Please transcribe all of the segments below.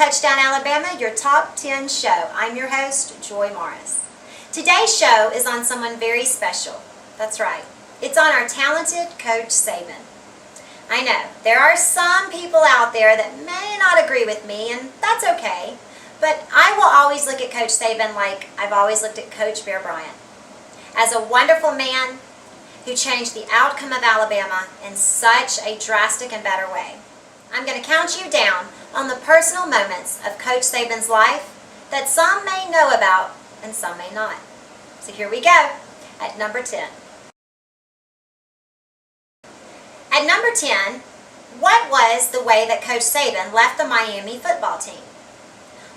Touchdown Alabama, your top 10 show. I'm your host, Joy Morris. Today's show is on someone very special. That's right. It's on our talented Coach Saban. I know, there are some people out there that may not agree with me, and that's okay. But I will always look at Coach Saban like I've always looked at Coach Bear Bryant. As a wonderful man who changed the outcome of Alabama in such a drastic and better way. I'm going to count you down on the personal moments of Coach Saban's life that some may know about and some may not. So here we go, at number 10. At number 10, what was the way that Coach Saban left the Miami football team?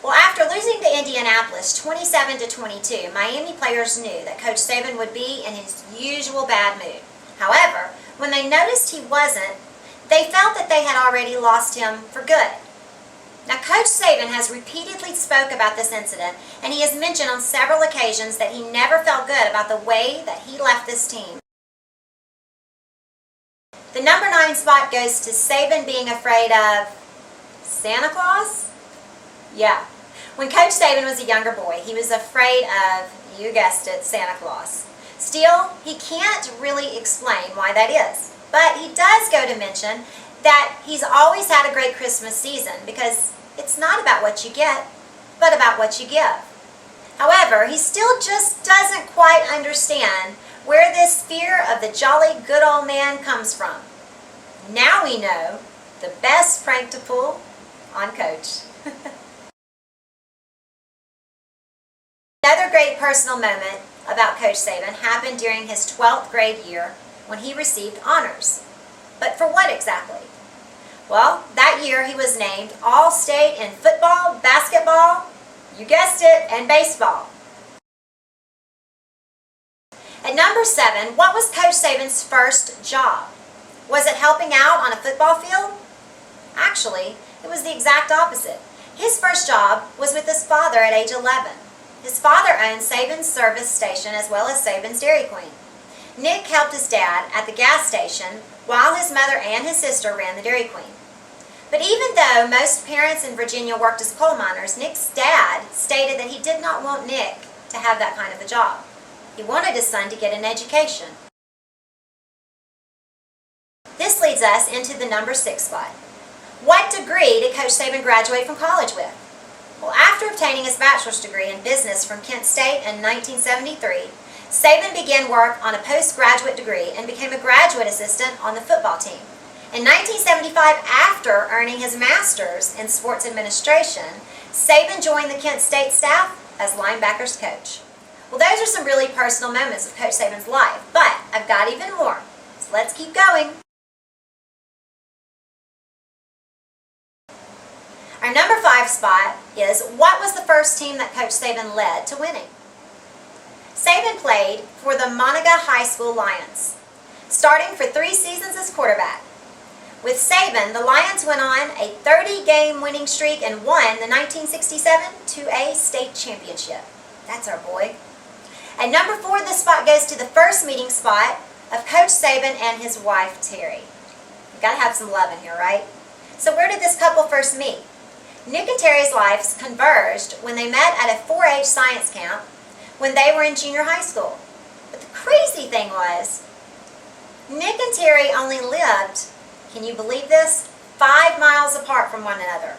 Well, after losing to Indianapolis 27-22, Miami players knew that Coach Saban would be in his usual bad mood. However, when they noticed he wasn't, they felt that they had already lost him for good. Now, Coach Saban has repeatedly spoke about this incident, and he has mentioned on several occasions that he never felt good about the way that he left this team. The number 9 spot goes to Saban being afraid of Santa Claus? Yeah. When Coach Saban was a younger boy, he was afraid of, you guessed it, Santa Claus. Still, he can't really explain why that is. But he does go to mention that he's always had a great Christmas season because it's not about what you get, but about what you give. However, he still just doesn't quite understand where this fear of the jolly good old man comes from. Now we know the best prank to pull on Coach. Another great personal moment about Coach Saban happened during his 12th grade year when he received honors. But for what exactly? Well, that year he was named All-State in football, basketball, you guessed it, and baseball. At number 7, what was Coach Saban's first job? Was it helping out on a football field? Actually, it was the exact opposite. His first job was with his father at age 11. His father owned Saban's service station as well as Saban's Dairy Queen. Nick helped his dad at the gas station while his mother and his sister ran the Dairy Queen. But even though most parents in Virginia worked as coal miners, Nick's dad stated that he did not want Nick to have that kind of a job. He wanted his son to get an education. This leads us into the number 6 spot. What degree did Coach Saban graduate from college with? Well, after obtaining his bachelor's degree in business from Kent State in 1973, Saban began work on a postgraduate degree and became a graduate assistant on the football team. In 1975, after earning his master's in sports administration, Saban joined the Kent State staff as linebackers coach. Well, those are some really personal moments of Coach Saban's life, but I've got even more, so let's keep going. Our number 5 spot is, what was the first team that Coach Saban led to winning? Saban played for the Monaga High School Lions, starting for 3 seasons as quarterback. With Saban, the Lions went on a 30-game winning streak and won the 1967 2A state championship. That's our boy. At number 4, this spot goes to the first meeting spot of Coach Saban and his wife, Terry. You've got to have some love in here, right? So where did this couple first meet? Nick and Terry's lives converged when they met at a 4-H science camp when they were in junior high school. But the crazy thing was, Nick and Terry only lived, can you believe this, 5 miles apart from one another.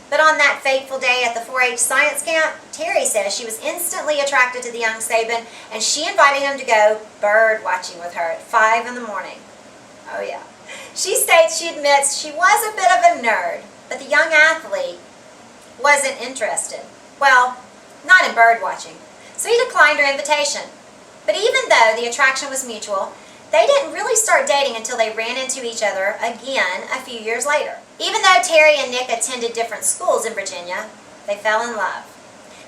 But on that fateful day at the 4-H science camp, Terry says she was instantly attracted to the young Saban, and she invited him to go bird watching with her at 5 in the morning. Oh yeah. She states she admits she was a bit of a nerd, but the young athlete wasn't interested. Well, not in bird watching. So he declined her invitation. But even though the attraction was mutual, they didn't really start dating until they ran into each other again a few years later. Even though Terry and Nick attended different schools in Virginia, they fell in love.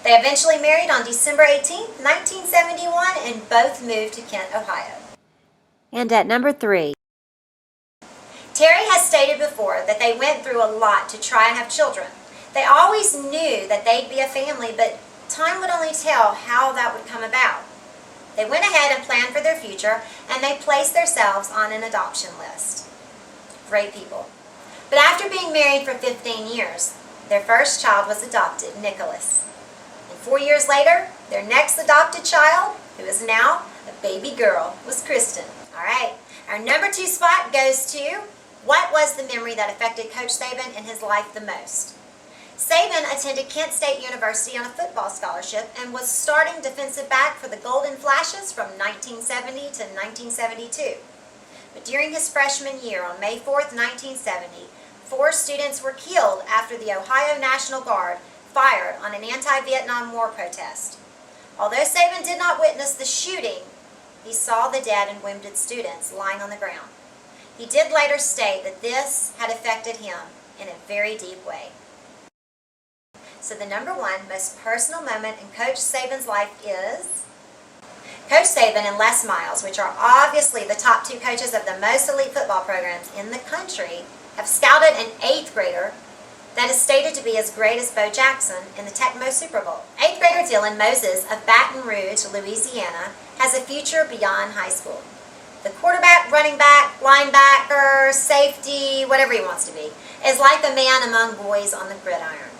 They eventually married on December 18, 1971, and both moved to Kent, Ohio. And at number 3. Terry has stated before that they went through a lot to try and have children. They always knew that they'd be a family, but time would only tell how that would come about. They went ahead and planned for their future, and they placed themselves on an adoption list. Great people. But after being married for 15 years, Their first child was adopted, Nicholas. And 4 years later, their next adopted child, who is now a baby girl, was Kristen. All right, our number 2 spot goes to, what was the memory that affected Coach Saban in his life the most? Saban attended Kent State University on a football scholarship and was starting defensive back for the Golden Flashes from 1970 to 1972. But during his freshman year on May 4th, 1970, 4 students were killed after the Ohio National Guard fired on an anti-Vietnam War protest. Although Saban did not witness the shooting, he saw the dead and wounded students lying on the ground. He did later state that this had affected him in a very deep way. So the number 1 most personal moment in Coach Saban's life is Coach Saban and Les Miles, which are obviously the top 2 coaches of the most elite football programs in the country, have scouted an 8th grader that is stated to be as great as Bo Jackson in the Tecmo Super Bowl. 8th grader Dylan Moses of Baton Rouge, Louisiana, has a future beyond high school. The quarterback, running back, linebacker, safety, whatever he wants to be, is like a man among boys on the gridiron.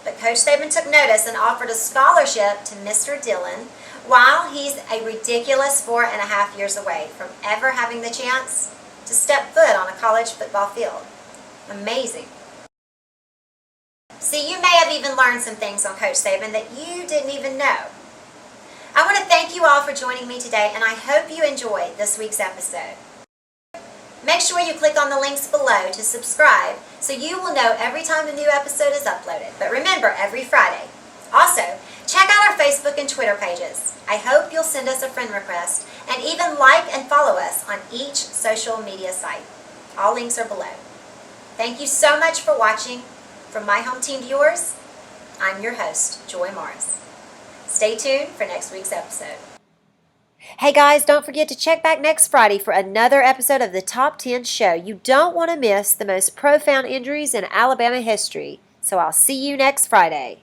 But Coach Saban took notice and offered a scholarship to Mr. Dylan while he's a ridiculous 4.5 years away from ever having the chance to step foot on a college football field. Amazing. See, you may have even learned some things on Coach Saban that you didn't even know. I want to thank you all for joining me today, and I hope you enjoyed this week's episode. Make sure you click on the links below to subscribe so you will know every time a new episode is uploaded. But remember, every Friday. Also, check out our Facebook and Twitter pages. I hope you'll send us a friend request and even like and follow us on each social media site. All links are below. Thank you so much for watching. From my home team to yours, I'm your host, Joy Morris. Stay tuned for next week's episode. Hey guys, don't forget to check back next Friday for another episode of the Top 10 Show. You don't want to miss the most profound injuries in Alabama history. So I'll see you next Friday.